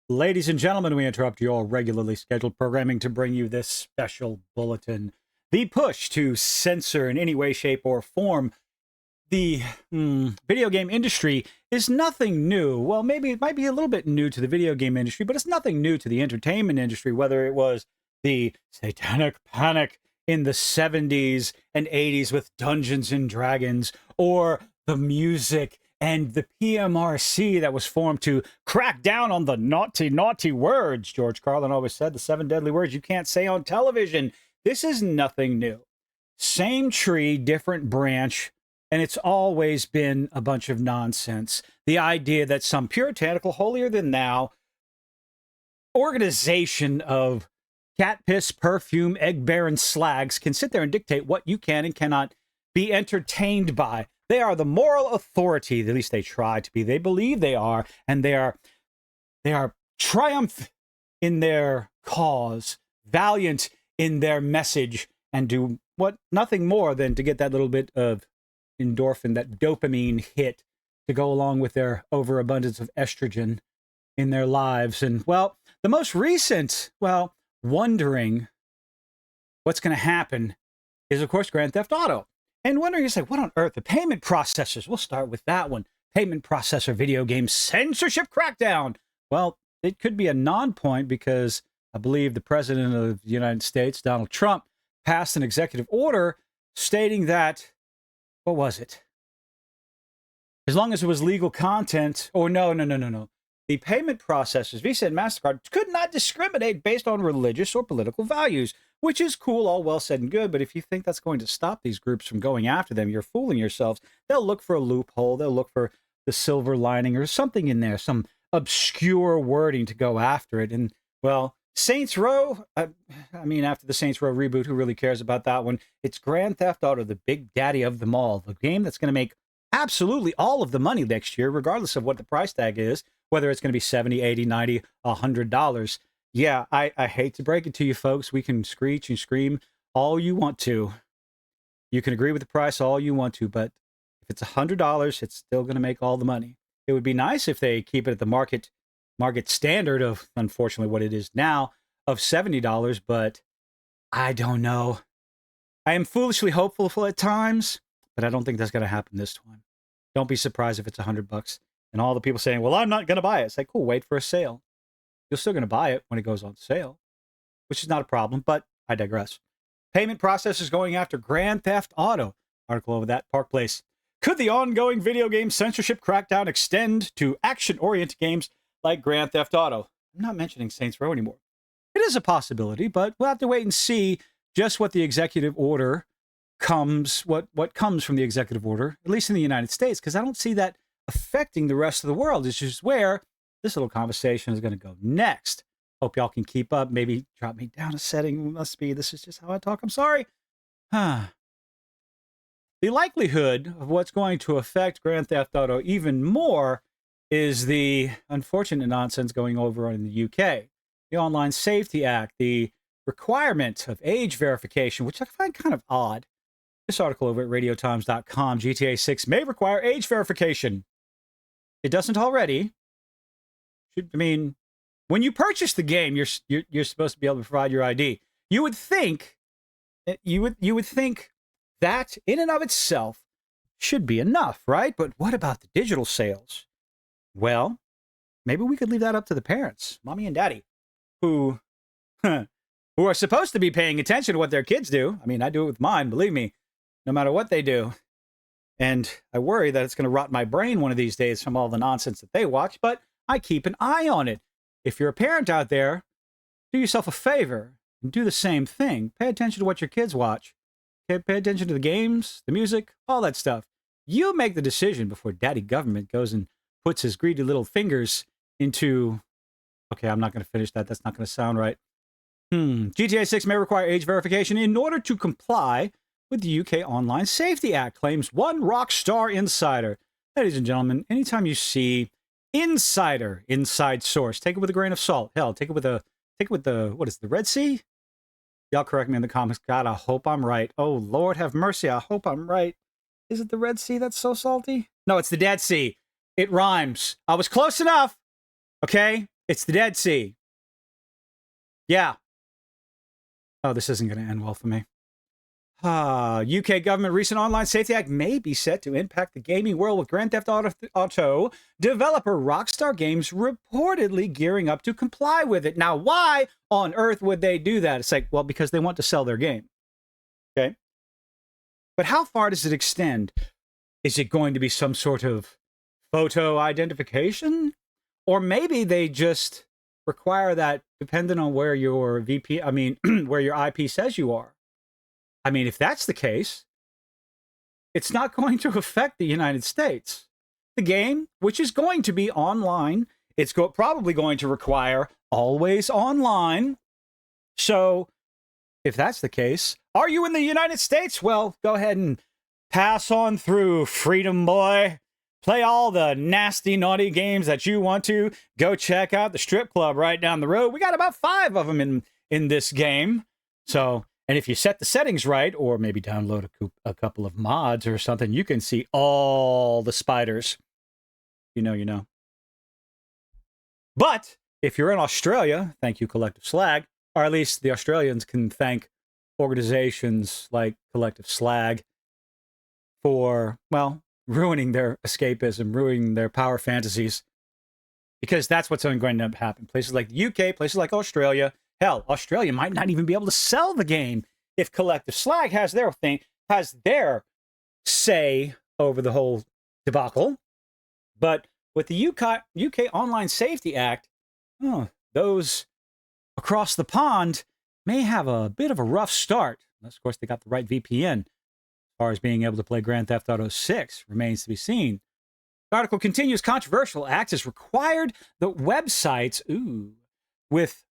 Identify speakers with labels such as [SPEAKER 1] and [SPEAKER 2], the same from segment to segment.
[SPEAKER 1] Ladies and gentlemen, we interrupt your regularly scheduled programming to bring you this special bulletin. The push to censor in any way, shape, or form the video game industry is nothing new. Well, maybe it might be a little bit new to the video game industry, but it's nothing new to the entertainment industry, whether it was the satanic panic in the 70s and 80s with Dungeons and Dragons, or the music and the PMRC that was formed to crack down on the naughty, naughty words. George Carlin always said the 7 deadly words you can't say on television. This is nothing new. Same tree, different branch, and it's always been a bunch of nonsense. The idea that some puritanical, holier-than-thou organization of cat piss, perfume, egg baron slags can sit there and dictate what you can and cannot be entertained by. They are the moral authority, at least they try to be. They believe they are, and they are triumph in their cause, valiant in their message, and do nothing more than to get that little bit of endorphin, that dopamine hit to go along with their overabundance of estrogen in their lives. And, well, the most recent, wondering what's going to happen is, of course, Grand Theft Auto. And wondering, you say, what on earth? The payment processors. We'll start with that one. Payment processor video game censorship crackdown. Well, it could be a non-point because I believe the president of the United States, Donald Trump, passed an executive order stating that, what was it? As long as it was legal content, or no. The payment processors, Visa and MasterCard, could not discriminate based on religious or political values, which is cool, all well said and good, but if you think that's going to stop these groups from going after them, you're fooling yourselves. They'll look for a loophole, they'll look for the silver lining or something in there, some obscure wording to go after it. And, well, Saints Row, after the Saints Row reboot, who really cares about that one? It's Grand Theft Auto, the big daddy of them all, the game that's going to make absolutely all of the money next year, regardless of what the price tag is, whether it's going to be $70, $80, $90, $100. Yeah, I hate to break it to you folks. We can screech and scream all you want to. You can agree with the price all you want to, but if it's $100, it's still going to make all the money. It would be nice if they keep it at the market standard of, unfortunately, what it is now of $70, but I don't know. I am foolishly hopeful at times, but I don't think that's going to happen this time. Don't be surprised if it's $100. And all the people saying, well, I'm not going to buy it. It's like, cool, wait for a sale. You're still going to buy it when it goes on sale, which is not a problem, but I digress. Payment processors going after Grand Theft Auto. Article over that, Park Place. Could the ongoing video game censorship crackdown extend to action-oriented games like Grand Theft Auto? I'm not mentioning Saints Row anymore. It is a possibility, but we'll have to wait and see just what the executive order comes, what comes from the executive order, at least in the United States, because I don't see that affecting the rest of the world. It's just where this little conversation is going to go next. Hope y'all can keep up. Maybe drop me down a setting. This is just how I talk. I'm sorry. The likelihood of what's going to affect Grand Theft Auto even more is the unfortunate nonsense going over in the UK. The Online Safety Act, the requirement of age verification, which I find kind of odd. This article over at radiotimes.com, GTA 6 may require age verification. It doesn't already. When you purchase the game, you're supposed to be able to provide your ID. You would think that in and of itself should be enough, right? But what about the digital sales? Well, maybe we could leave that up to the parents, mommy and daddy, who are supposed to be paying attention to what their kids do. I do it with mine, believe me, no matter what they do. And I worry that it's going to rot my brain one of these days from all the nonsense that they watch, but I keep an eye on it. If you're a parent out there, do yourself a favor and do the same thing. Pay attention to what your kids watch. Pay attention to the games, the music, all that stuff. You make the decision before daddy government goes and puts his greedy little fingers into... Okay, I'm not going to finish that. That's not going to sound right. GTA 6 may require age verification in order to comply with the UK Online Safety Act, claims one Rockstar insider. Ladies and gentlemen, anytime you see insider, inside source, take it with a grain of salt. Hell, take it with the, what is it, the Red Sea? Y'all correct me in the comments. God, I hope I'm right. Oh, Lord have mercy. I hope I'm right. Is it the Red Sea that's so salty? No, it's the Dead Sea. It rhymes. I was close enough. Okay? It's the Dead Sea. Yeah. Oh, this isn't going to end well for me. UK government recent online safety act may be set to impact the gaming world, with Grand Theft Auto developer Rockstar Games reportedly gearing up to comply with it. Now, why on earth would they do that? It's like, well, because they want to sell their game. Okay. But how far does it extend? Is it going to be some sort of photo identification? Or maybe they just require that depending on where your where your IP says you are. I mean, if that's the case, it's not going to affect the United States. The game, which is going to be online, it's probably going to require always online. So if that's the case, are you in the United States? Well, go ahead and pass on through, freedom boy. Play all the nasty, naughty games that you want to. Go check out the strip club right down the road. We got about 5 of them in this game. So, and if you set the settings right, or maybe download a couple of mods or something, you can see all the spiders. You know. But if you're in Australia, thank you, Collective Slag, or at least the Australians can thank organizations like Collective Slag for, well, ruining their escapism, ruining their power fantasies, because that's what's going to end up happening. Places like the UK, places like Australia, hell, Australia might not even be able to sell the game if Collective Slag has their say over the whole debacle. But with the UK Online Safety Act, those across the pond may have a bit of a rough start. Unless, of course, they got the right VPN. As far as being able to play Grand Theft Auto 6 remains to be seen. The article continues, controversial act has required that websites, with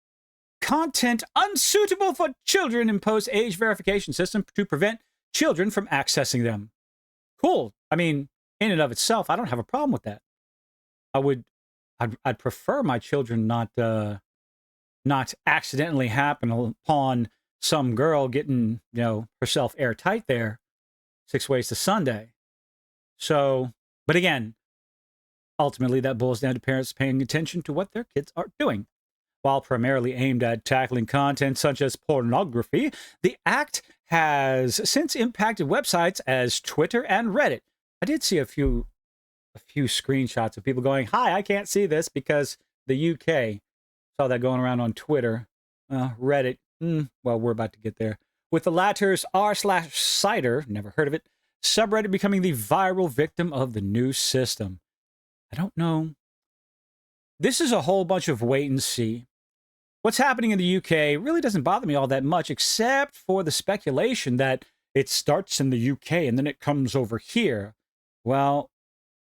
[SPEAKER 1] content unsuitable for children impose age verification system to prevent children from accessing them. Cool. I mean, in and of itself, I don't have a problem with that. I'd prefer my children not accidentally happen upon some girl getting, herself airtight there 6 ways to Sunday. So, but again, ultimately that boils down to parents paying attention to what their kids are doing. While primarily aimed at tackling content such as pornography, the act has since impacted websites as Twitter and Reddit. I did see a few screenshots of people going, "Hi, I can't see this because the UK." Saw that going around on Twitter. Reddit, well, we're about to get there. With the latter's r/cider, never heard of it, subreddit becoming the viral victim of the new system. I don't know. This is a whole bunch of wait and see. What's happening in the UK really doesn't bother me all that much, except for the speculation that it starts in the UK and then it comes over here. Well,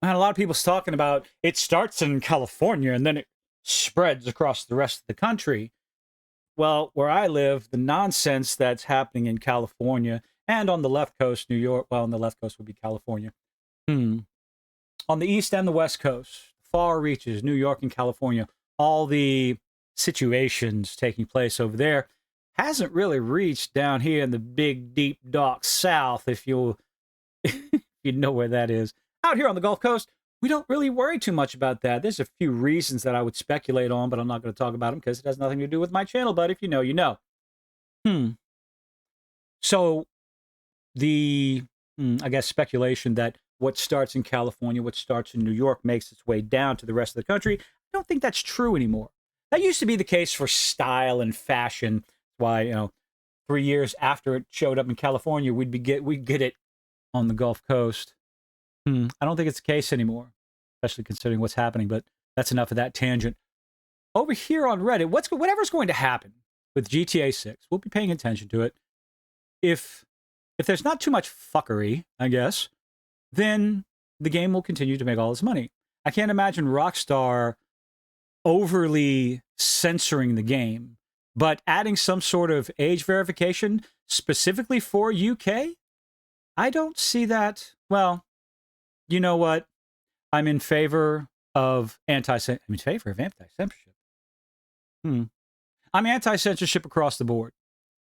[SPEAKER 1] a lot of people's talking about it starts in California and then it spreads across the rest of the country. Well, where I live, the nonsense that's happening in California and on the left coast, New York, well, on the left coast would be California. On the east and the west coast, far reaches, New York and California, all the situations taking place over there hasn't really reached down here in the big, deep, dark south, if you know where that is. Out here on the Gulf Coast, we don't really worry too much about that. There's a few reasons that I would speculate on, but I'm not going to talk about them because it has nothing to do with my channel. But if you know, you know. So the, I guess, speculation that what starts in California, what starts in New York makes its way down to the rest of the country, I don't think that's true anymore. That used to be the case for style and fashion. That's why, 3 years after it showed up in California, we'd get it on the Gulf Coast. I don't think it's the case anymore, especially considering what's happening, but that's enough of that tangent. Over here on Reddit, whatever's going to happen with GTA 6, we'll be paying attention to it. If there's not too much fuckery, I guess, then the game will continue to make all its money. I can't imagine Rockstar overly censoring the game, but adding some sort of age verification specifically for UK, I don't see that. Well, you know what? I'm in favor of anti-censorship. I'm anti-censorship across the board.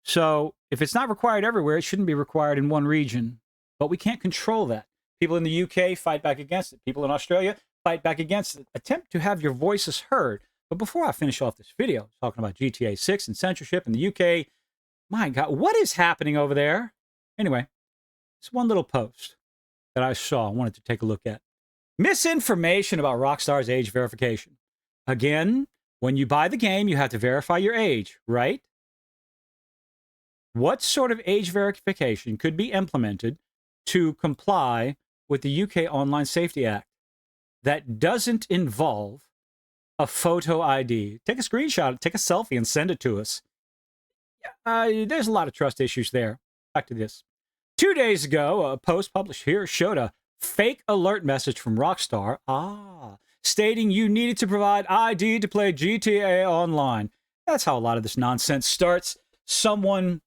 [SPEAKER 1] So if it's not required everywhere, it shouldn't be required in one region. But we can't control that. People in the UK fight back against it. People in Australia fight back against it. Attempt to have your voices heard. But before I finish off this video, talking about GTA 6 and censorship in the UK, my God, what is happening over there? Anyway, it's one little post that I saw, I wanted to take a look at. Misinformation about Rockstar's age verification. Again, when you buy the game, you have to verify your age, right? What sort of age verification could be implemented to comply with the UK Online Safety Act that doesn't involve a photo ID? Take a screenshot, take a selfie, and send it to us. There's a lot of trust issues there. Back to this. 2 days ago, a post published here showed a fake alert message from Rockstar, stating you needed to provide ID to play GTA Online. That's how a lot of this nonsense starts. Someone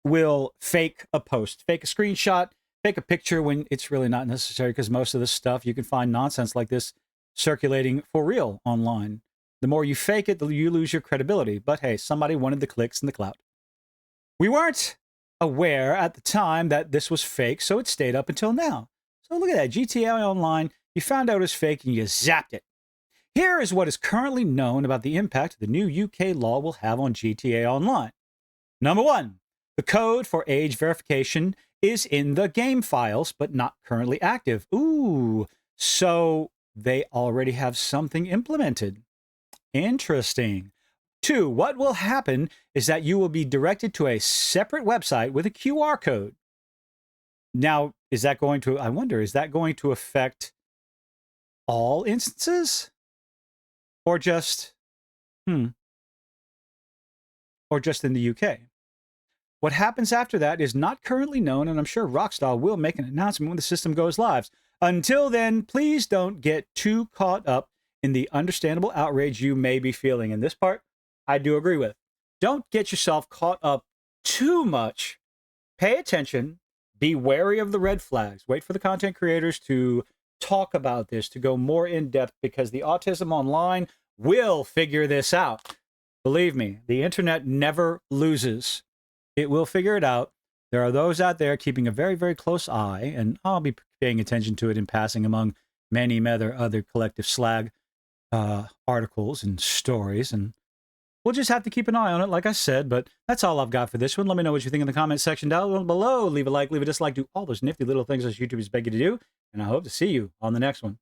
[SPEAKER 1] will fake a post, fake a screenshot, fake a picture when it's really not necessary, because most of this stuff, you can find nonsense like this circulating for real online. The more you fake it, the you lose your credibility. But hey, somebody wanted the clicks and the clout. We weren't aware at the time that this was fake, so it stayed up until now. So look at that, GTA Online, you found out it was fake and you zapped it. Here is what is currently known about the impact the new UK law will have on GTA Online. Number 1, the code for age verification is in the game files, but not currently active. Ooh, so they already have something implemented. Interesting. 2, what will happen is that you will be directed to a separate website with a QR code. Now, is that going to, I wonder, is that going to affect all instances? Or just, or just in the UK? What happens after that is not currently known, and I'm sure Rockstar will make an announcement when the system goes live. Until then, please don't get too caught up in the understandable outrage you may be feeling. And this part, I do agree with. Don't get yourself caught up too much. Pay attention. Be wary of the red flags. Wait for the content creators to talk about this, to go more in depth, because the Autism Online will figure this out. Believe me, the internet never loses. It will figure it out. There are those out there keeping a very, very close eye, and I'll be paying attention to it in passing among many other collective slag articles and stories, and we'll just have to keep an eye on it, like I said. But that's all I've got for this one. Let me know what you think in the comment section down below. Leave a like, leave a dislike, do all those nifty little things that YouTubers beg you to do, and I hope to see you on the next one.